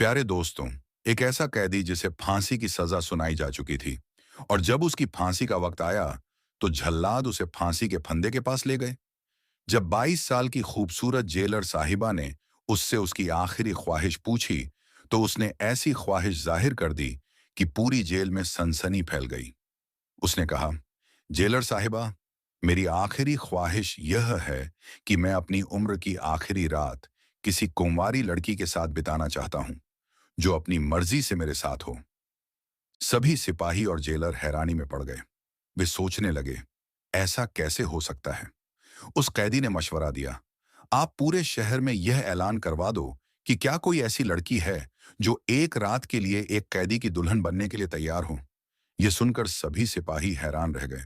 प्यारे दोस्तों, एक ऐसा कैदी जिसे फांसी की सजा सुनाई जा चुकी थी और जब उसकी फांसी का वक्त आया तो जल्लाद उसे फांसी के फंदे के पास ले गए। जब 22 साल की खूबसूरत जेलर साहिबा ने उससे उसकी आखिरी ख्वाहिश पूछी तो उसने ऐसी ख्वाहिश जाहिर कर दी कि पूरी जेल में सनसनी फैल गई। उसने कहा, जेलर साहिबा, मेरी आखिरी ख्वाहिश यह है कि मैं अपनी उम्र की आखिरी रात किसी कुंवारी लड़की के साथ बिताना चाहता हूं जो अपनी मर्जी से मेरे साथ हो। सभी सिपाही और जेलर हैरानी में पड़ गए। वे सोचने लगे, ऐसा कैसे हो सकता है। उस कैदी ने मशवरा दिया, आप पूरे शहर में यह ऐलान करवा दो कि क्या कोई ऐसी लड़की है जो एक रात के लिए एक कैदी की दुल्हन बनने के लिए तैयार हो। यह सुनकर सभी सिपाही हैरान रह गए।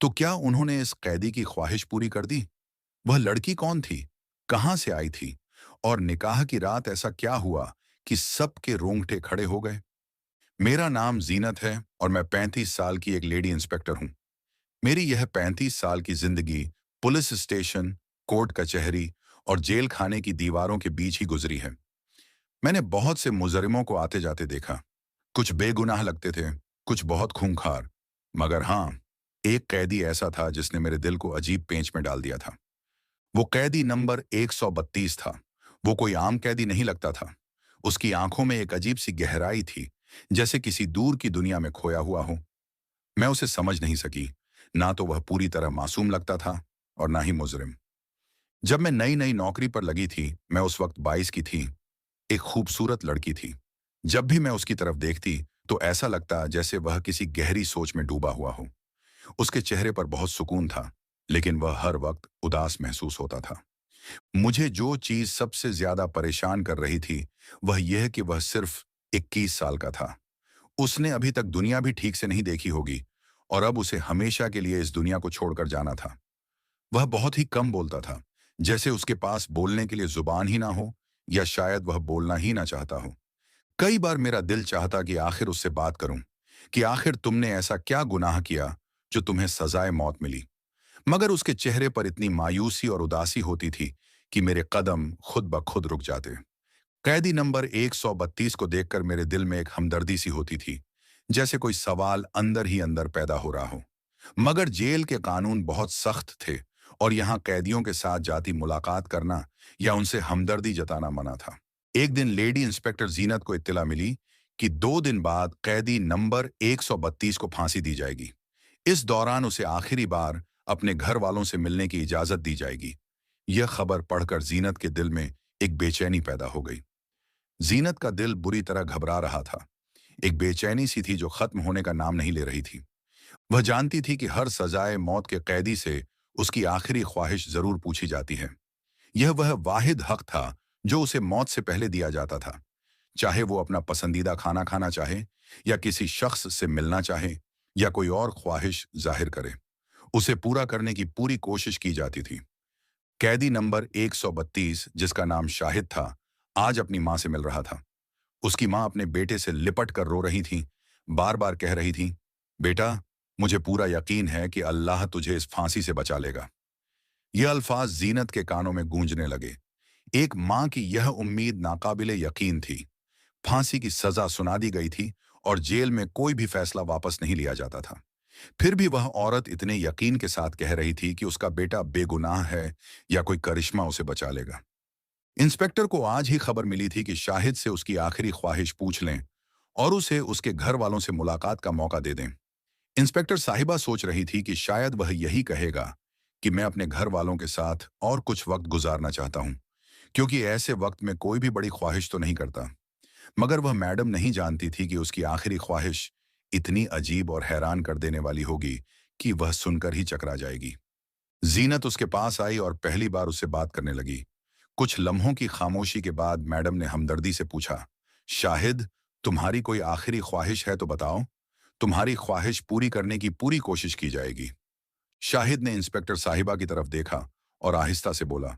तो क्या उन्होंने इस कैदी की ख्वाहिश पूरी कर दी? वह लड़की कौन थी, कहां से आई थी और निकाह की रात ऐसा क्या हुआ कि सबके रोंगटे खड़े हो गए। मेरा नाम जीनत है और मैं 35 साल की एक लेडी इंस्पेक्टर हूं। मेरी यह 35 साल की जिंदगी पुलिस स्टेशन, कोर्ट कचहरी और जेल खाने की दीवारों के बीच ही गुजरी है। मैंने बहुत से मुजरिमों को आते जाते देखा। कुछ बेगुनाह लगते थे, कुछ बहुत खूंखार। मगर हाँ, एक कैदी ऐसा था जिसने मेरे दिल को अजीब पेंच में डाल दिया था। वो कैदी नंबर 132 था। वो कोई आम कैदी नहीं लगता था। उसकी आंखों में एक अजीब सी गहराई थी, जैसे किसी दूर की दुनिया में खोया हुआ हो। मैं उसे समझ नहीं सकी। ना तो वह पूरी तरह मासूम लगता था और ना ही मुजरिम। जब मैं नई नई नौकरी पर लगी थी, मैं उस वक्त 22 की थी। एक खूबसूरत लड़की थी। जब भी मैं उसकी तरफ देखती तो ऐसा लगता जैसे वह किसी गहरी सोच में डूबा हुआ हो। उसके चेहरे पर बहुत सुकून था, लेकिन वह हर वक्त उदास महसूस होता था। मुझे जो चीज सबसे ज्यादा परेशान कर रही थी वह यह कि वह सिर्फ 21 साल का था। उसने अभी तक दुनिया भी ठीक से नहीं देखी होगी और अब उसे हमेशा के लिए इस दुनिया को छोड़कर जाना था। वह बहुत ही कम बोलता था, जैसे उसके पास बोलने के लिए जुबान ही ना हो, या शायद वह बोलना ही ना चाहता हो। कई बार मेरा दिल चाहता कि आखिर उससे बात करूं कि आखिर तुमने ऐसा क्या गुनाह किया जो तुम्हें सजाए मौत मिली। मगर उसके चेहरे पर इतनी मायूसी और उदासी होती थी कि मेरे कदम खुद ब खुद रुक जाते। कैदी नंबर 132 को देखकर मेरे दिल में एक हमदर्दी सी होती थी, जैसे कोई सवाल अंदर ही अंदर पैदा हो रहा हो। मगर जेल के कानून बहुत सख्त थे और यहाँ कैदियों के साथ जाती मुलाकात करना या उनसे हमदर्दी जताना मना था। एक दिन लेडी इंस्पेक्टर जीनत को इत्तला मिली कि 2 दिन बाद कैदी नंबर 132 को फांसी दी जाएगी। इस दौरान उसे आखिरी बार अपने घर वालों से मिलने की इजाजत दी जाएगी। यह खबर पढ़कर जीनत के दिल में एक बेचैनी पैदा हो गई। जीनत का दिल बुरी तरह घबरा रहा था। एक बेचैनी सी थी जो खत्म होने का नाम नहीं ले रही थी। वह जानती थी कि हर सजाए मौत के कैदी से उसकी आखिरी ख्वाहिश जरूर पूछी जाती है। यह वह वाहिद हक था जो उसे मौत से पहले दिया जाता था। चाहे वो अपना पसंदीदा खाना खाना चाहे, या किसी शख्स से मिलना चाहे, या कोई और ख्वाहिश जाहिर करे, उसे पूरा करने की पूरी कोशिश की जाती थी। कैदी नंबर 132, जिसका नाम शाहिद था, आज अपनी मां से मिल रहा था। उसकी मां अपने बेटे से लिपट कर रो रही थी, बार बार कह रही थी, बेटा, मुझे पूरा यकीन है कि अल्लाह तुझे इस फांसी से बचा लेगा। यह अल्फाज जीनत के कानों में गूंजने लगे। एक मां की यह उम्मीद नाकाबिले यकीन थी। फांसी की सजा सुना दी गई थी और जेल में कोई भी फैसला वापस नहीं लिया जाता था। फिर भी वह औरत इतने यकीन के साथ कह रही थी कि उसका बेटा बेगुनाह है या कोई करिश्मा उसे बचा लेगा। इंस्पेक्टर को आज ही खबर मिली थी कि शाहिद से उसकी आखिरी ख्वाहिश पूछ लें और उसे उसके घर वालों से मुलाकात का मौका दे दें। इंस्पेक्टर साहिबा सोच रही थी कि शायद वह यही कहेगा कि मैं अपने घर वालों के साथ और कुछ वक्त गुजारना चाहता हूं, क्योंकि ऐसे वक्त में कोई भी बड़ी ख्वाहिश तो नहीं करता। मगर वह मैडम नहीं जानती थी कि उसकी आखिरी ख्वाहिश इतनी अजीब और हैरान कर देने वाली होगी कि वह सुनकर ही चकरा जाएगी। जीनत उसके पास आई और पहली बार उससे बात करने लगी। कुछ लम्हों की खामोशी के बाद मैडम ने हमदर्दी से पूछा, शाहिद, तुम्हारी कोई आखिरी ख्वाहिश है तो बताओ। तुम्हारी ख्वाहिश पूरी करने की पूरी कोशिश की जाएगी। शाहिद ने इंस्पेक्टर साहिबा की तरफ देखा और आहिस्ता से बोला,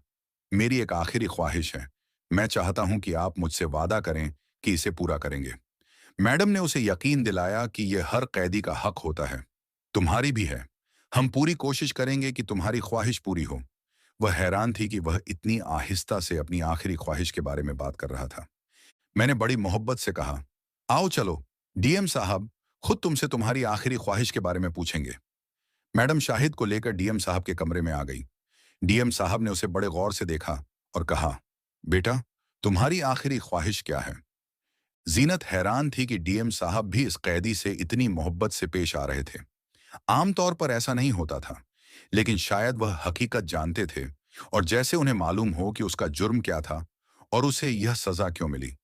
मेरी एक आखिरी ख्वाहिश है। मैं चाहता हूं कि आप मुझसे वादा करें कि इसे पूरा करेंगे। मैडम ने उसे यकीन दिलाया कि यह हर कैदी का हक होता है। तुम्हारी भी है। हम पूरी कोशिश करेंगे कि तुम्हारी ख्वाहिश पूरी हो। वह हैरान थी कि वह इतनी आहिस्ता से अपनी आखिरी ख्वाहिश के बारे में बात कर रहा था। मैंने बड़ी मोहब्बत से कहा, आओ चलो, डीएम साहब खुद तुमसे तुम्हारी आखिरी ख्वाहिश के बारे में पूछेंगे। मैडम शाहिद को लेकर डीएम साहब के कमरे में आ गई। डीएम साहब ने उसे बड़े गौर से देखा और कहा, बेटा, तुम्हारी आखिरी ख्वाहिश क्या है? जीनत हैरान थी कि डीएम साहब भी इस कैदी से इतनी मोहब्बत से पेश आ रहे थे। आमतौर पर ऐसा नहीं होता था, लेकिन शायद वह हकीकत जानते थे और जैसे उन्हें मालूम हो कि उसका जुर्म क्या था और उसे यह सजा क्यों मिली।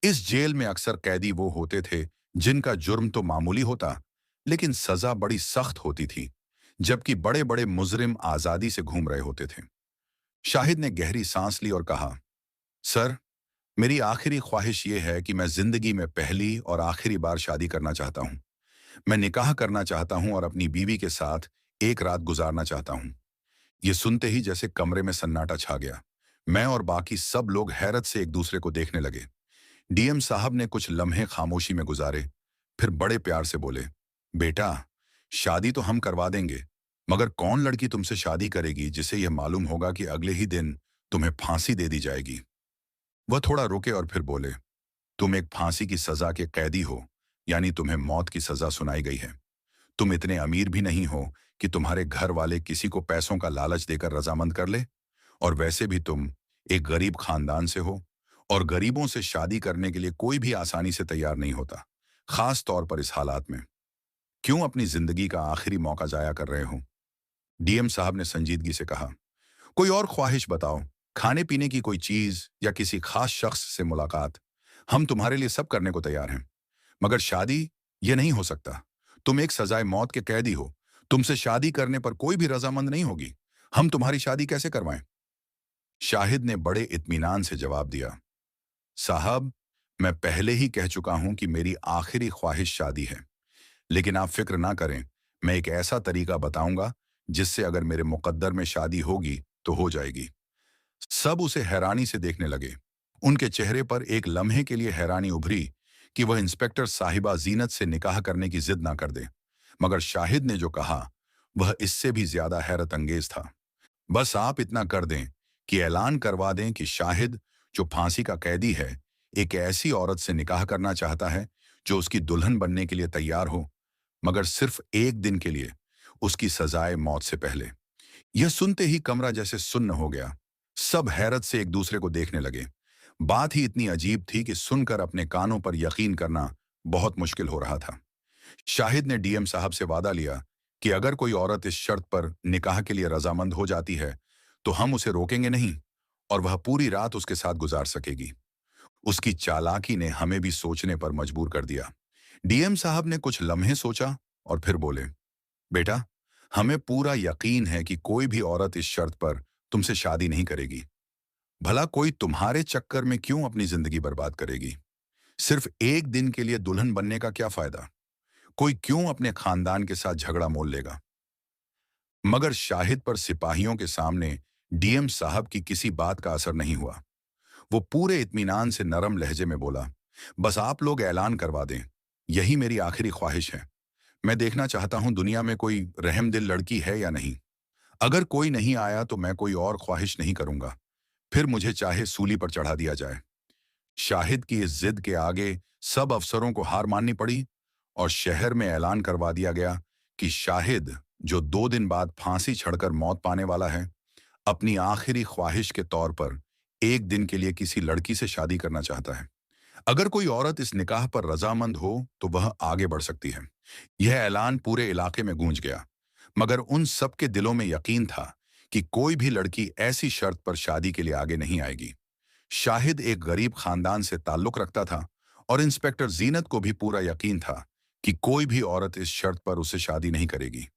इस जेल में अक्सर कैदी वो होते थे जिनका जुर्म तो मामूली होता, लेकिन सजा बड़ी सख्त होती थी, जबकि बड़े बड़े मुजरिम आजादी से घूम रहे होते थे। शाहिद ने गहरी सांस ली और कहा, सर, मेरी आखिरी ख्वाहिश ये है कि मैं जिंदगी में पहली और आखिरी बार शादी करना चाहता हूँ। मैं निकाह करना चाहता हूँ और अपनी बीवी के साथ एक रात गुजारना चाहता हूँ। ये सुनते ही जैसे कमरे में सन्नाटा छा गया। मैं और बाकी सब लोग हैरत से एक दूसरे को देखने लगे। डीएम साहब ने कुछ लम्हे खामोशी में गुजारे, फिर बड़े प्यार से बोले, बेटा, शादी तो हम करवा देंगे, मगर कौन लड़की तुमसे शादी करेगी जिसे यह मालूम होगा कि अगले ही दिन तुम्हें फांसी दे दी जाएगी? वह थोड़ा रुके और फिर बोले, तुम एक फांसी की सजा के कैदी हो, यानी तुम्हें मौत की सजा सुनाई गई है। तुम इतने अमीर भी नहीं हो कि तुम्हारे घर वाले किसी को पैसों का लालच देकर रजामंद कर ले, और वैसे भी तुम एक गरीब खानदान से हो, और गरीबों से शादी करने के लिए कोई भी आसानी से तैयार नहीं होता, खास तौर पर इस हालात में। क्यों अपनी जिंदगी का आखिरी मौका जाया कर रहे हो? डीएम साहब ने संजीदगी से कहा, कोई और ख्वाहिश बताओ, खाने पीने की कोई चीज या किसी खास शख्स से मुलाकात। हम तुम्हारे लिए सब करने को तैयार हैं, मगर शादी, ये नहीं हो सकता। तुम एक सजाए मौत के कैदी हो, तुमसे शादी करने पर कोई भी रजामंद नहीं होगी। हम तुम्हारी शादी कैसे करवाएं? शाहिद ने बड़े इत्मीनान से जवाब दिया, साहब, मैं पहले ही कह चुका हूं कि मेरी आखिरी ख्वाहिश शादी है, लेकिन आप फिक्र ना करें, मैं एक ऐसा तरीका बताऊंगा जिससे अगर मेरे मुकद्दर में शादी होगी तो हो जाएगी। सब उसे हैरानी से देखने लगे। उनके चेहरे पर एक लम्हे के लिए हैरानी उभरी कि वह इंस्पेक्टर साहिबा जीनत से निकाह करने की जिद ना कर दे, मगर शाहिद ने जो कहा वह इससे भी ज्यादा हैरत अंगेज था। बस आप इतना कर दें कि ऐलान करवा दें कि शाहिद, जो फांसी का कैदी है, एक ऐसी औरत से निकाह करना चाहता है जो उसकी दुल्हन बनने के लिए तैयार हो, मगर सिर्फ एक दिन के लिए, उसकी सजाए मौत से पहले। यह सुनते ही कमरा जैसे सुन्न हो गया। सब हैरत से एक दूसरे को देखने लगे। बात ही इतनी अजीब थी कि सुनकर अपने कानों पर यकीन करना बहुत मुश्किल हो रहा था। शाहिद ने डीएम साहब से वादा लिया कि अगर कोई औरत इस शर्त पर निकाह के लिए रजामंद हो जाती है तो हम उसे रोकेंगे नहीं और वह पूरी रात उसके साथ गुजार सकेगी। उसकी चालाकी ने हमें भी सोचने पर मजबूर कर दिया। डीएम साहब ने कुछ लम्हे सोचा और फिर बोले, बेटा, हमें पूरा यकीन है कि कोई भी औरत इस शर्त पर तुमसे शादी नहीं करेगी। भला कोई तुम्हारे चक्कर में क्यों अपनी जिंदगी बर्बाद करेगी? सिर्फ एक दिन के लिए दुल्हन बनने का क्या फायदा? कोई क्यों अपने खानदान के साथ झगड़ा मोल लेगा? मगर शाहिद पर सिपाहियों के सामने डीएम साहब की किसी बात का असर नहीं हुआ। वो पूरे इत्मीनान से नरम लहजे में बोला, बस आप लोग ऐलान करवा दें, यही मेरी आखिरी ख्वाहिश है। मैं देखना चाहता हूं दुनिया में कोई रहमदिल लड़की है या नहीं। अगर कोई नहीं आया तो मैं कोई और ख्वाहिश नहीं करूंगा, फिर मुझे चाहे सूली पर चढ़ा दिया जाए। शाहिद की इस जिद के आगे सब अफसरों को हार माननी पड़ी और शहर में ऐलान करवा दिया गया कि शाहिद, जो 2 दिन बाद फांसी चढ़कर मौत पाने वाला है, अपनी आखिरी ख्वाहिश के तौर पर एक दिन के लिए किसी लड़की से शादी करना चाहता है। अगर कोई औरत इस निकाह पर रजामंद हो तो वह आगे बढ़ सकती है। यह ऐलान पूरे इलाके में गूंज गया, मगर उन सबके दिलों में यकीन था कि कोई भी लड़की ऐसी शर्त पर शादी के लिए आगे नहीं आएगी। शाहिद एक गरीब खानदान से ताल्लुक रखता था और इंस्पेक्टर जीनत को भी पूरा यकीन था कि कोई भी औरत इस शर्त पर उसे शादी नहीं करेगी,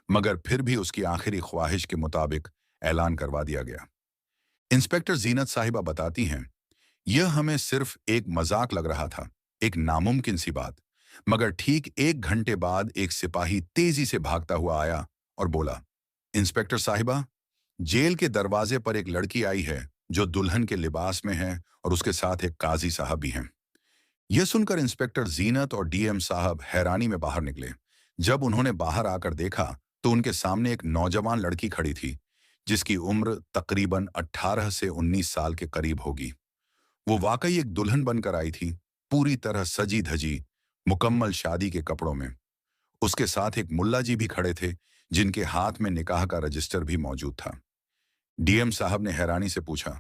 मगर फिर भी उसकी आखिरी ख्वाहिश के मुताबिक ऐलान करवा दिया गया। इंस्पेक्टर जीनत साहिबा बताती हैं, यह हमें सिर्फ एक मजाक लग रहा था, एक नामुमकिन सी बात, मगर ठीक 1 घंटे बाद एक सिपाही तेजी से भागता हुआ आया और बोला, इंस्पेक्टर साहिबा, जेल के दरवाजे पर एक लड़की आई है जो दुल्हन के लिबास में है और उसके साथ एक काजी साहब भी हैं। यह सुनकर इंस्पेक्टर जीनत और डीएम साहब हैरानी में बाहर निकले। जब उन्होंने बाहर आकर देखा तो उनके सामने एक नौजवान लड़की खड़ी थी जिसकी उम्र तकरीबन 18 से 19 साल के करीब होगी। वो वाकई एक दुल्हन बनकर आई थी, पूरी तरह सजी धजी, मुकम्मल शादी के कपड़ों में। उसके साथ एक मुल्ला जी भी खड़े थे, जिनके हाथ में निकाह का रजिस्टर भी मौजूद था। डीएम साहब ने हैरानी से पूछा,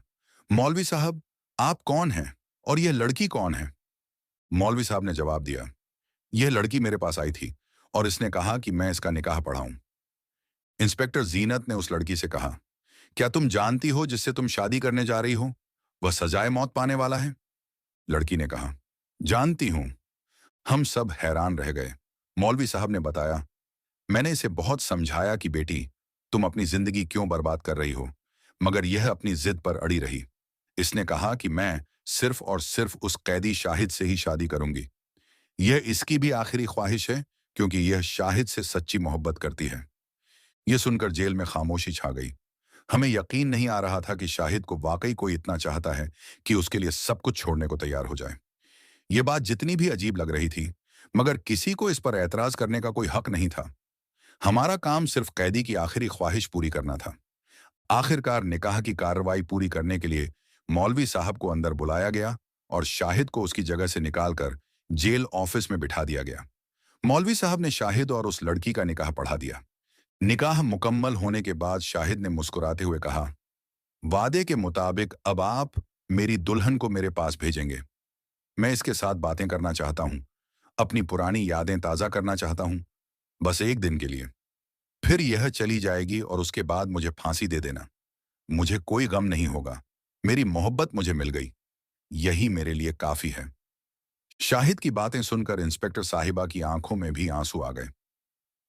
मौलवी साहब, आप कौन हैं और यह लड़की कौन है? मौलवी साहब ने जवाब दिया, यह लड़की मेरे पास आई थी और इसने कहा कि मैं इसका निकाह पढ़ाऊं। इंस्पेक्टर जीनत ने उस लड़की से कहा, क्या तुम जानती हो जिससे तुम शादी करने जा रही हो, वह सजाए मौत पाने वाला है? लड़की ने कहा, जानती हूं। हम सब हैरान रह गए। मौलवी साहब ने बताया, मैंने इसे बहुत समझाया कि बेटी, तुम अपनी जिंदगी क्यों बर्बाद कर रही हो, मगर यह अपनी जिद पर अड़ी रही। इसने कहा कि मैं सिर्फ और सिर्फ उस कैदी शाहिद से ही शादी करूंगी। यह इसकी भी आखिरी ख्वाहिश है, क्योंकि यह शाहिद से सच्ची मोहब्बत करती है। यह सुनकर जेल में खामोशी छा गई। हमें यकीन नहीं आ रहा था कि शाहिद को वाकई कोई इतना चाहता है कि उसके लिए सब कुछ छोड़ने को तैयार हो जाए। यह बात जितनी भी अजीब लग रही थी, मगर किसी को इस पर एतराज करने का कोई हक नहीं था। हमारा काम सिर्फ कैदी की आखिरी ख्वाहिश पूरी करना था। आखिरकार निकाह की कार्रवाई पूरी करने के लिए मौलवी साहब को अंदर बुलाया गया और शाहिद को उसकी जगह से निकालकर जेल ऑफिस में बिठा दिया गया। मौलवी साहब ने शाहिद और उस लड़की का निकाह पढ़ा दिया। निकाह मुकम्मल होने के बाद शाहिद ने मुस्कुराते हुए कहा, वादे के मुताबिक अब आप मेरी दुल्हन को मेरे पास भेजेंगे। मैं इसके साथ बातें करना चाहता हूं, अपनी पुरानी यादें ताज़ा करना चाहता हूं, बस एक दिन के लिए। फिर यह चली जाएगी और उसके बाद मुझे फांसी दे देना। मुझे कोई गम नहीं होगा। मेरी मोहब्बत मुझे मिल गई। यही मेरे लिए काफी है। शाहिद की बातें सुनकर इंस्पेक्टर साहिबा की आंखों में भी आंसू आ गए।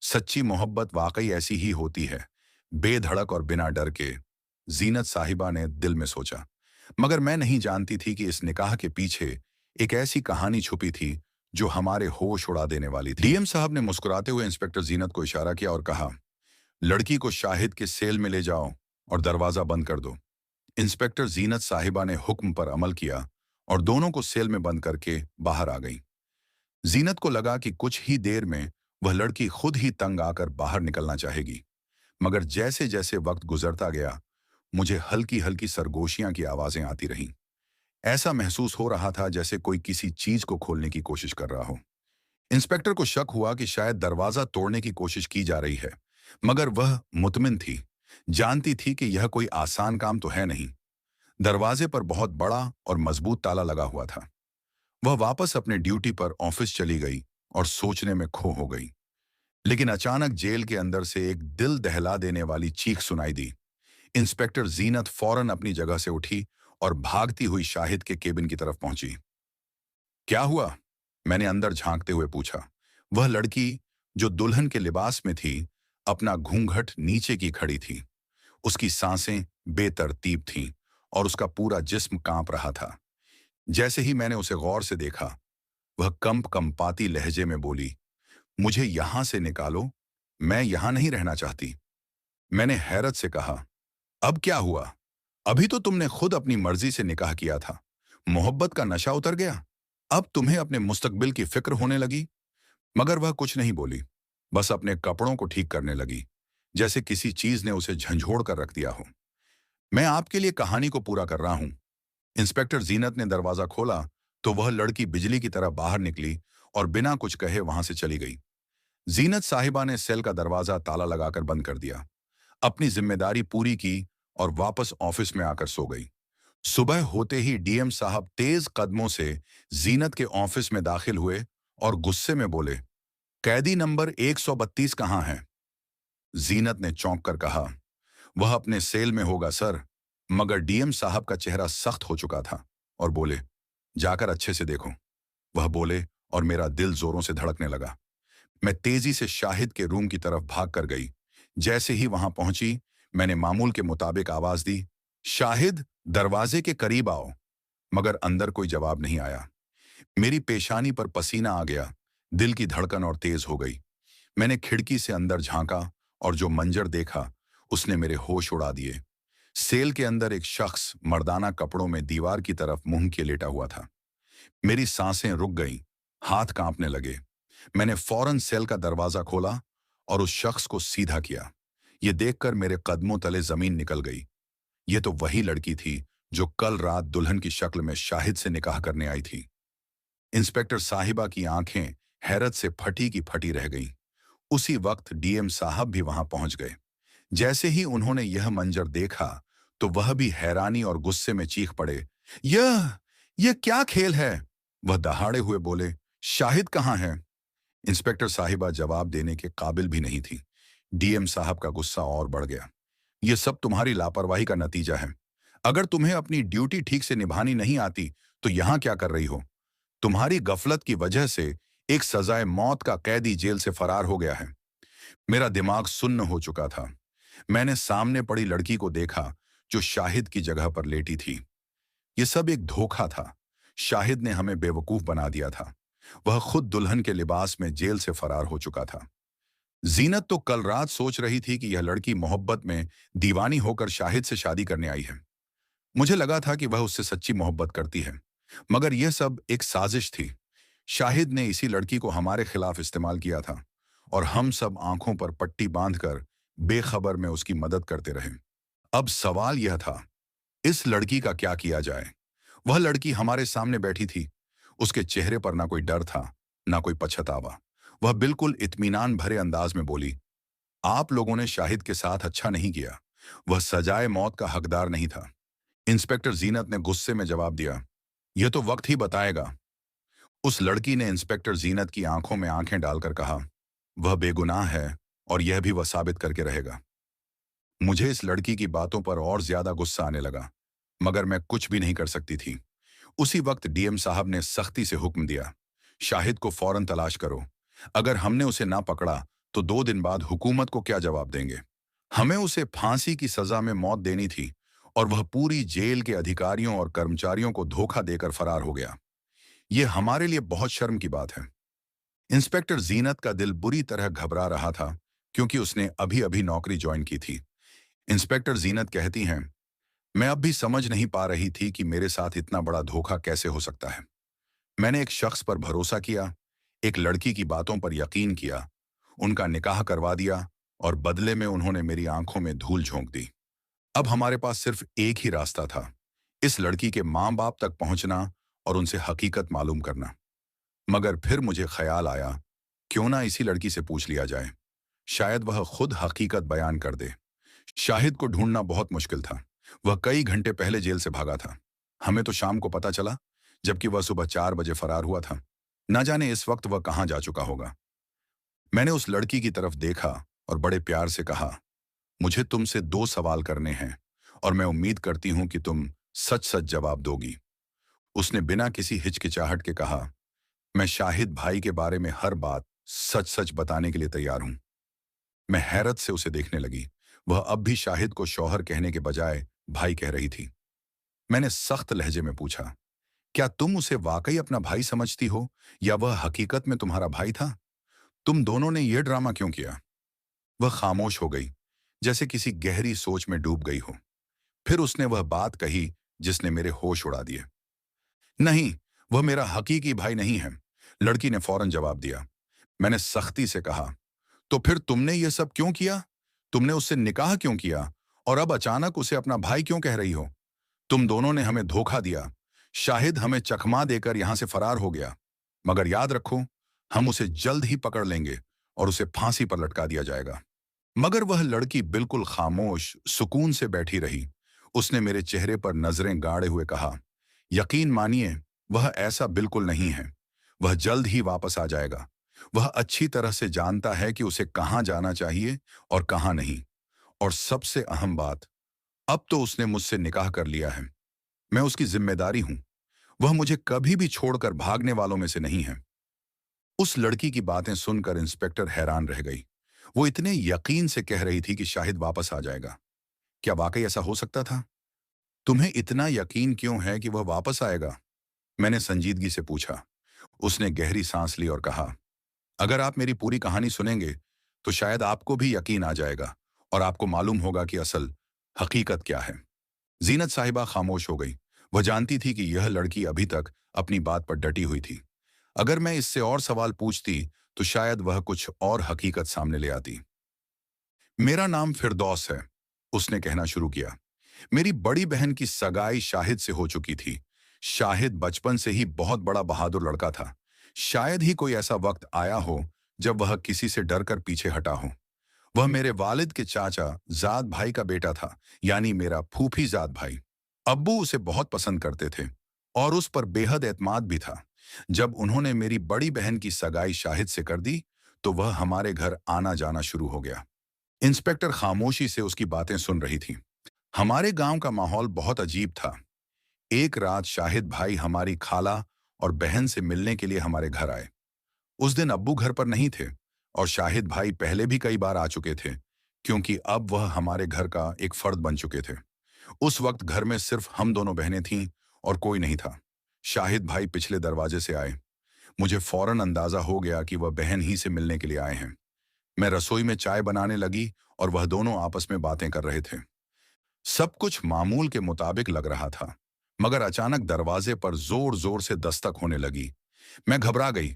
सच्ची मोहब्बत वाकई ऐसी ही होती है, बेधड़क और बिना डर के, जीनत साहिबा ने दिल में सोचा। मगर मैं नहीं जानती थी कि इस निकाह के पीछे एक ऐसी कहानी छुपी थी जो हमारे होश उड़ा देने वाली थी। डीएम साहब ने मुस्कुराते हुए इंस्पेक्टर जीनत को इशारा किया और कहा, लड़की को शाहिद के सेल में ले जाओ और दरवाजा बंद कर दो। इंस्पेक्टर जीनत साहिबा ने हुक्म पर अमल किया और दोनों को सेल में बंद करके बाहर आ गई। जीनत को लगा कि कुछ ही देर में वह लड़की खुद ही तंग आकर बाहर निकलना चाहेगी, मगर जैसे जैसे वक्त गुजरता गया, मुझे हल्की हल्की सरगोशियां की आवाजें आती रहीं। ऐसा महसूस हो रहा था जैसे कोई किसी चीज को खोलने की कोशिश कर रहा हो। इंस्पेक्टर को शक हुआ कि शायद दरवाजा तोड़ने की कोशिश की जा रही है, मगर वह मुतमिन थी, जानती थी कि यह कोई आसान काम तो है नहीं। दरवाजे पर बहुत बड़ा और मजबूत ताला लगा हुआ था। वह वापस अपने ड्यूटी पर ऑफिस चली गई और सोचने में खो हो गई। लेकिन अचानक जेल के अंदर से एक दिल दहला देने वाली चीख सुनाई दी। इंस्पेक्टर जीनत फौरन अपनी जगह से उठी और भागती हुई शाहिद के केबिन की तरफ पहुंची। क्या हुआ? मैंने अंदर झांकते हुए पूछा। वह लड़की जो दुल्हन के लिबास में थी, अपना घूंघट नीचे की खड़ी थी। उसकी सांसें बेतरतीब थीं और उसका पूरा जिस्म कांप रहा था। जैसे ही मैंने उसे गौर से देखा, वह कंपाती लहजे में बोली, मुझे यहां से निकालो, मैं यहां नहीं रहना चाहती। मैंने हैरत से कहा, अब क्या हुआ? अभी तो तुमने खुद अपनी मर्जी से निकाह किया था। मोहब्बत का नशा उतर गया? अब तुम्हें अपने मुस्तकबिल की फिक्र होने लगी? मगर वह कुछ नहीं बोली, बस अपने कपड़ों को ठीक करने लगी, जैसे किसी चीज ने उसे झंझोड़ कर रख दिया हो। मैं आपके लिए कहानी को पूरा कर रहा हूं। इंस्पेक्टर जीनत ने दरवाजा खोला तो वह लड़की बिजली की तरह बाहर निकली और बिना कुछ कहे वहां से चली गई। जीनत साहिबा ने सेल का दरवाजा ताला लगाकर बंद कर दिया, अपनी जिम्मेदारी पूरी की और वापस ऑफिस में आकर सो गई। सुबह होते ही डीएम साहब तेज कदमों से जीनत के ऑफिस में दाखिल हुए और गुस्से में बोले, कैदी नंबर 132 कहाँ है? जीनत ने चौंक कर कहा, वह अपने सेल में होगा सर। मगर डीएम साहब का चेहरा सख्त हो चुका था और बोले, जाकर अच्छे से देखो। वह बोले और मेरा दिल जोरों से धड़कने लगा। मैं तेजी से शाहिद के रूम की तरफ भाग कर गई। जैसे ही वहां पहुंची, मैंने मामूल के मुताबिक आवाज दी, शाहिद, दरवाजे के करीब आओ। मगर अंदर कोई जवाब नहीं आया। मेरी पेशानी पर पसीना आ गया, दिल की धड़कन और तेज हो गई। मैंने खिड़की से अंदर झांका और जो मंजर देखा, उसने मेरे होश उड़ा दिए। सेल के अंदर एक शख्स मर्दाना कपड़ों में दीवार की तरफ मुंह किए लेटा हुआ था। मेरी सांसें रुक गईं, हाथ कांपने लगे। मैंने फौरन सेल का दरवाजा खोला और उस शख्स को सीधा किया। ये देखकर मेरे कदमों तले जमीन निकल गई। ये तो वही लड़की थी जो कल रात दुल्हन की शक्ल में शाहिद से निकाह करने आई थी। इंस्पेक्टर साहिबा की आंखें हैरत से फटी की फटी रह गईं। उसी वक्त डीएम साहब भी वहां पहुंच गए। जैसे ही उन्होंने यह मंजर देखा तो वह भी हैरानी और गुस्से में चीख पड़े। यह यह क्या खेल है? वह दहाड़े हुए बोले, शाहिद कहाँ है? इंस्पेक्टर साहिबा जवाब देने के काबिल भी नहीं थी। डीएम साहब का गुस्सा और बढ़ गया। यह सब तुम्हारी लापरवाही का नतीजा है। अगर तुम्हें अपनी ड्यूटी ठीक से निभानी नहीं आती तो यहां क्या कर रही हो? तुम्हारी गफलत की वजह से एक सजाए मौत का कैदी जेल से फरार हो गया है। मेरा दिमाग सुन्न हो चुका था। मैंने सामने पड़ी लड़की को देखा जो शाहिद की जगह पर लेटी थी। यह सब एक धोखा था। शाहिद ने हमें बेवकूफ बना दिया था। वह खुद दुल्हन के लिबास में जेल से फरार हो चुका था। जीनत तो कल रात सोच रही थी कि यह लड़की मोहब्बत में दीवानी होकर शाहिद से शादी करने आई है। मुझे लगा था कि वह उससे सच्ची मोहब्बत करती है, मगर यह सब एक साजिश थी। शाहिद ने इसी लड़की को हमारे खिलाफ इस्तेमाल किया था और हम सब आंखों पर पट्टी बांधकर बेखबर में उसकी मदद करते रहे। अब सवाल यह था, इस लड़की का क्या किया जाए? वह लड़की हमारे सामने बैठी थी। उसके चेहरे पर ना कोई डर था, ना कोई पछतावा। वह बिल्कुल इत्मीनान भरे अंदाज में बोली, आप लोगों ने शाहिद के साथ अच्छा नहीं किया। वह सजाए मौत का हकदार नहीं था। इंस्पेक्टर जीनत ने गुस्से में जवाब दिया, यह तो वक्त ही बताएगा। उस लड़की ने इंस्पेक्टर जीनत की आंखों में आंखें डालकर कहा, वह बेगुनाह है और यह भी वह साबित करके रहेगा। मुझे इस लड़की की बातों पर और ज्यादा गुस्सा आने लगा, मगर मैं कुछ भी नहीं कर सकती थी। उसी वक्त डीएम साहब ने सख्ती से हुक्म दिया, शाहिद को फौरन तलाश करो। अगर हमने उसे ना पकड़ा तो 2 दिन बाद हुकूमत को क्या जवाब देंगे? हमें उसे फांसी की सजा में मौत देनी थी और वह पूरी जेल के अधिकारियों और कर्मचारियों को धोखा देकर फरार हो गया। यह हमारे लिए बहुत शर्म की बात है। इंस्पेक्टर जीनत का दिल बुरी तरह घबरा रहा था क्योंकि उसने अभी अभी नौकरी ज्वाइन की थी। इंस्पेक्टर जीनत कहती हैं, मैं अब भी समझ नहीं पा रही थी कि मेरे साथ इतना बड़ा धोखा कैसे हो सकता है। मैंने एक शख्स पर भरोसा किया, एक लड़की की बातों पर यकीन किया, उनका निकाह करवा दिया और बदले में उन्होंने मेरी आंखों में धूल झोंक दी। अब हमारे पास सिर्फ एक ही रास्ता था, इस लड़की के माँ बाप तक पहुंचना और उनसे हकीकत मालूम करना। मगर फिर मुझे ख्याल आया, क्यों ना इसी लड़की से पूछ लिया जाए, शायद वह खुद हकीकत बयान कर दे। शाहिद को ढूंढना बहुत मुश्किल था। वह कई घंटे पहले जेल से भागा था। हमें तो शाम को पता चला, जबकि वह सुबह 4 बजे फरार हुआ था। न जाने इस वक्त वह कहाँ जा चुका होगा। मैंने उस लड़की की तरफ देखा और बड़े प्यार से कहा, मुझे तुमसे 2 सवाल करने हैं और मैं उम्मीद करती हूं कि तुम सच सच जवाब दोगी। उसने बिना किसी हिचकिचाहट के कहा, मैं शाहिद भाई के बारे में हर बात सच सच बताने के लिए तैयार हूं। मैं हैरत से उसे देखने लगी। वह अब भी शाहिद को शौहर कहने के बजाय भाई कह रही थी। मैंने सख्त लहजे में पूछा, क्या तुम उसे वाकई अपना भाई समझती हो या वह हकीकत में तुम्हारा भाई था? तुम दोनों ने यह ड्रामा क्यों किया? वह खामोश हो गई, जैसे किसी गहरी सोच में डूब गई हो। फिर उसने वह बात कही जिसने मेरे होश उड़ा दिए। नहीं, वह मेरा हकीकी भाई नहीं है, लड़की ने फौरन जवाब दिया। मैंने सख्ती से कहा, तो फिर तुमने यह सब क्यों किया? तुमने उससे निकाह क्यों किया और अब अचानक उसे अपना भाई क्यों कह रही हो? तुम दोनों ने हमें धोखा दिया। शाहिद हमें चकमा देकर यहां से फरार हो गया, मगर याद रखो, हम उसे जल्द ही पकड़ लेंगे और उसे फांसी पर लटका दिया जाएगा। मगर वह लड़की बिल्कुल खामोश, सुकून से बैठी रही। उसने मेरे चेहरे पर नजरें गाड़े हुए कहा, यकीन मानिए, वह ऐसा बिल्कुल नहीं है। वह जल्द ही वापस आ जाएगा। वह अच्छी तरह से जानता है कि उसे कहां जाना चाहिए और कहां नहीं। और सबसे अहम बात, अब तो उसने मुझसे निकाह कर लिया है। मैं उसकी जिम्मेदारी हूं। वह मुझे कभी भी छोड़कर भागने वालों में से नहीं है। उस लड़की की बातें सुनकर इंस्पेक्टर हैरान रह गई। वो इतने यकीन से कह रही थी कि शाहिद वापस आ जाएगा। क्या वाकई ऐसा हो सकता था? तुम्हें इतना यकीन क्यों है कि वह वापस आएगा? मैंने संजीदगी से पूछा। उसने गहरी सांस ली और कहा, अगर आप मेरी पूरी कहानी सुनेंगे तो शायद आपको भी यकीन आ जाएगा और आपको मालूम होगा कि असल हकीकत क्या है। जीनत साहिबा खामोश हो गई। वह जानती थी कि यह लड़की अभी तक अपनी बात पर डटी हुई थी। अगर मैं इससे और सवाल पूछती तो शायद वह कुछ और हकीकत सामने ले आती। मेरा नाम फिरदौस है, उसने कहना शुरू किया। मेरी बड़ी बहन की सगाई शाहिद से हो चुकी थी। शाहिद बचपन से ही बहुत बड़ा बहादुर लड़का था। शायद ही कोई ऐसा वक्त आया हो जब वह किसी से डरकर पीछे हटा हो। वह मेरे वालिद के चाचा जाद भाई का बेटा था, यानी मेरा फूफी जाद भाई। अब्बू उसे बहुत पसंद करते थे और उस पर बेहद एतमाद भी था। जब उन्होंने मेरी बड़ी बहन की सगाई शाहिद से कर दी, तो वह हमारे घर आना जाना शुरू हो गया। इंस्पेक्टर खामोशी से उसकी बातें सुन रही थी। हमारे गांव का माहौल बहुत अजीब था। एक रात शाहिद भाई हमारी खाला और बहन से मिलने के लिए हमारे घर आए। उस दिन अब्बू घर पर नहीं थे और शाहिद भाई पहले भी कई बार आ चुके थे, क्योंकि अब वह हमारे घर का एक फर्द बन चुके थे। उस वक्त घर में सिर्फ हम दोनों बहनें थीं और कोई नहीं था। शाहिद भाई पिछले दरवाजे से आए। मुझे फौरन अंदाजा हो गया कि वह बहन ही से मिलने के लिए आए हैं। मैं रसोई में चाय बनाने लगी और वह दोनों आपस में बातें कर रहे थे। सब कुछ मामूल के मुताबिक लग रहा था, मगर अचानक दरवाजे पर जोर जोर से दस्तक होने लगी। मैं घबरा गई।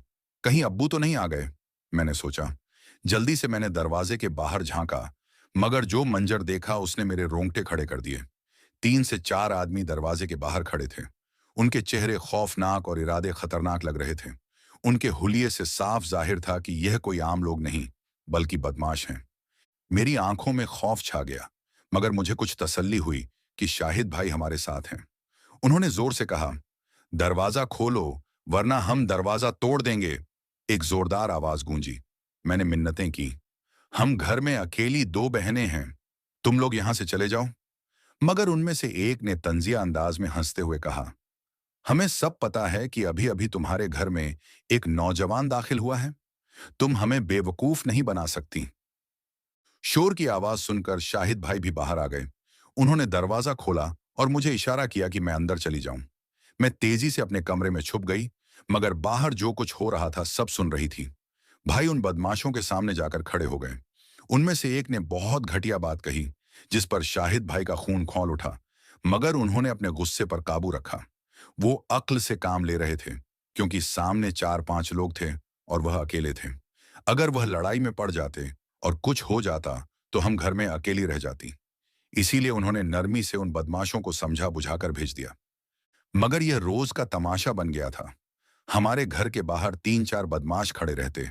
कहीं अब्बू तो नहीं आ गए, मैंने सोचा। जल्दी से मैंने दरवाजे के बाहर झांका, मगर जो मंजर देखा उसने मेरे रोंगटे खड़े कर दिए। 3 से 4 आदमी दरवाजे के बाहर खड़े थे। उनके चेहरे खौफनाक और इरादे खतरनाक लग रहे थे। उनके हुलिये से साफ जाहिर था कि यह कोई आम लोग नहीं, बल्कि बदमाश हैं। मेरी आंखों में खौफ छा गया, मगर मुझे कुछ तसल्ली हुई कि शाहिद भाई हमारे साथ हैं। उन्होंने जोर से कहा, दरवाजा खोलो, वरना हम दरवाजा तोड़ देंगे। एक जोरदार आवाज गूंजी। मैंने मिन्नतें की, हम घर में अकेली 2 बहनें हैं, तुम लोग यहां से चले जाओ। मगर उनमें से एक ने तंजिया अंदाज में हंसते हुए कहा, हमें सब पता है कि अभी अभी तुम्हारे घर में एक नौजवान दाखिल हुआ है। तुम हमें बेवकूफ नहीं बना सकती। शोर की आवाज सुनकर शाहिद भाई भी बाहर आ गए। उन्होंने दरवाजा खोला और मुझे इशारा किया कि मैं अंदर चली जाऊं। मैं तेजी से अपने कमरे में छुप गई, मगर बाहर जो कुछ हो रहा था सब सुन रही थी। भाई उन बदमाशों के सामने जाकर खड़े हो गए। उनमें से एक ने बहुत घटिया बात कही, जिस पर शाहिद भाई का खून खौल उठा, मगर उन्होंने अपने गुस्से पर काबू रखा। वो अक्ल से काम ले रहे थे, क्योंकि सामने 4-5 लोग थे और वह अकेले थे। अगर वह लड़ाई में पड़ जाते और कुछ हो जाता, तो हम घर में अकेली रह जाती। इसीलिए उन्होंने नरमी से उन बदमाशों को समझा बुझाकर भेज दिया। मगर यह रोज का तमाशा बन गया था। हमारे घर के बाहर 3-4 बदमाश खड़े रहते।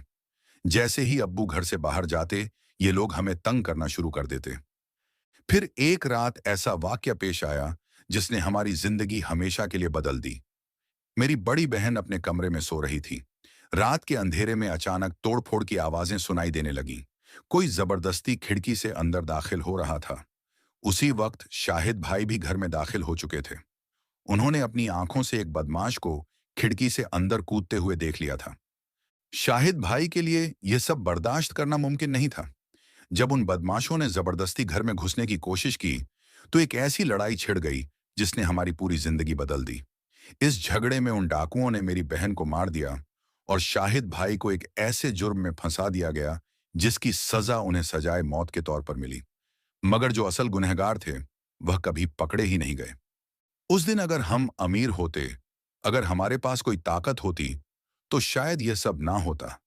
जैसे ही अब्बू घर से बाहर जाते, ये लोग हमें तंग करना शुरू कर देते। फिर एक रात ऐसा वाकया पेश आया जिसने हमारी जिंदगी हमेशा के लिए बदल दी। मेरी बड़ी बहन अपने कमरे में सो रही थी। रात के अंधेरे में अचानक तोड़फोड़ की आवाजें सुनाई देने लगीं। कोई जबरदस्ती खिड़की से अंदर दाखिल हो रहा था। उसी वक्त शाहिद भाई भी घर में दाखिल हो चुके थे। उन्होंने अपनी आंखों से एक बदमाश को खिड़की से अंदर कूदते हुए देख लिया था। शाहिद भाई के लिए यह सब बर्दाश्त करना मुमकिन नहीं था। जब उन बदमाशों ने जबरदस्ती घर में घुसने की कोशिश की, तो एक ऐसी लड़ाई छिड़ गई जिसने हमारी पूरी जिंदगी बदल दी। इस झगड़े में उन डाकुओं ने मेरी बहन को मार दिया और शाहिद भाई को एक ऐसे जुर्म में फंसा दिया गया जिसकी सजा उन्हें सजाए मौत के तौर पर मिली। मगर जो असल गुनहगार थे, वह कभी पकड़े ही नहीं गए। उस दिन अगर हम अमीर होते, अगर हमारे पास कोई ताकत होती, तो शायद यह सब ना होता।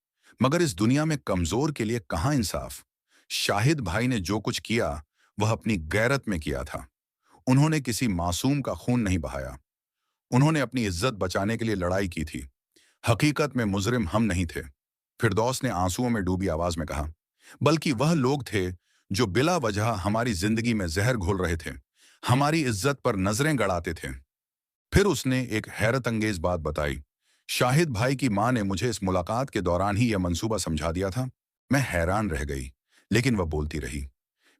मगर इस दुनिया में कमजोर के लिए कहाँ इंसाफ। शाहिद भाई ने जो कुछ किया, वह अपनी गैरत में किया था। उन्होंने किसी मासूम का खून नहीं बहाया। उन्होंने अपनी इज्जत बचाने के लिए लड़ाई की थी। हकीकत में मुजरिम हम नहीं थे, फिरदौस ने आंसुओं में डूबी आवाज में कहा, बल्कि वह लोग थे जो बिला वजह हमारी जिंदगी में जहर घोल रहे थे, हमारी इज्जत पर नजरें गड़ाते थे। फिर उसने एक हैरत अंगेज बात बताई। शाहिद भाई की मां ने मुझे इस मुलाकात के दौरान ही यह मंसूबा समझा दिया था। मैं हैरान रह गई, लेकिन वह बोलती रही।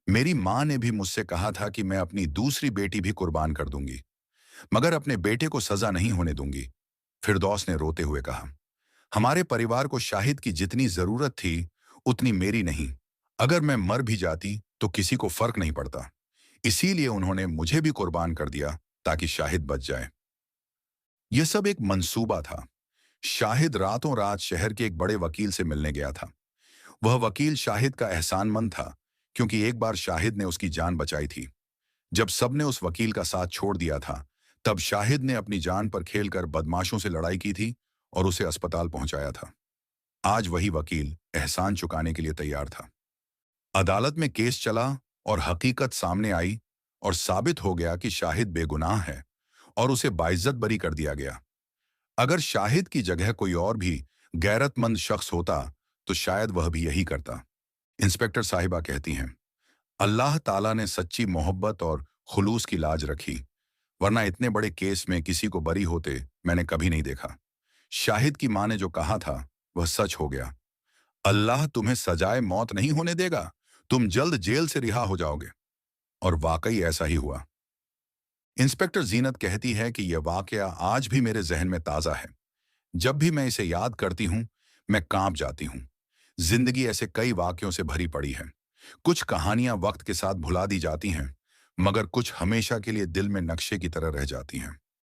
मेरी मां ने भी मुझसे कहा था कि मैं अपनी दूसरी बेटी भी कुर्बान कर दूंगी, मगर अपने बेटे को सजा नहीं होने दूंगी। फिरदौस ने रोते हुए कहा, हमारे परिवार को शाहिद की जितनी जरूरत थी, उतनी मेरी नहीं। अगर मैं मर भी जाती तो किसी को फर्क नहीं पड़ता। इसीलिए उन्होंने मुझे भी कुर्बान कर दिया ताकि शाहिद बच जाए। यह सब एक मंसूबा था। शाहिद रातों रात शहर के एक बड़े वकील से मिलने गया था। वह वकील शाहिद का एहसानमंद था, क्योंकि एक बार शाहिद ने उसकी जान बचाई थी। जब सबने उस वकील का साथ छोड़ दिया था, तब शाहिद ने अपनी जान पर खेलकर बदमाशों से लड़ाई की थी और उसे अस्पताल पहुंचाया था। आज वही वकील एहसान चुकाने के लिए तैयार था। अदालत में केस चला और हकीकत सामने आई। और साबित हो गया कि शाहिद बेगुनाह है और उसे बाइज्जत बरी कर दिया गया। अगर शाहिद की जगह कोई और भी गैरतमंद शख्स होता तो शायद वह भी यही करता। इंस्पेक्टर साहिबा कहती हैं, अल्लाह ताला ने सच्ची मोहब्बत और खुलूस की लाज रखी, वरना इतने बड़े केस में किसी को बरी होते मैंने कभी नहीं देखा। शाहिद की मां ने जो कहा था वह सच हो गया। अल्लाह तुम्हें सजाए मौत नहीं होने देगा, तुम जल्द जेल से रिहा हो जाओगे। और वाकई ऐसा ही हुआ। इंस्पेक्टर जीनत कहती है कि यह वाकया आज भी मेरे जहन में ताज़ा है। जब भी मैं इसे याद करती हूँ, मैं कांप जाती हूँ। जिंदगी ऐसे कई वाकयों से भरी पड़ी है। कुछ कहानियां वक्त के साथ भुला दी जाती हैं, मगर कुछ हमेशा के लिए दिल में नक्शे की तरह रह जाती हैं।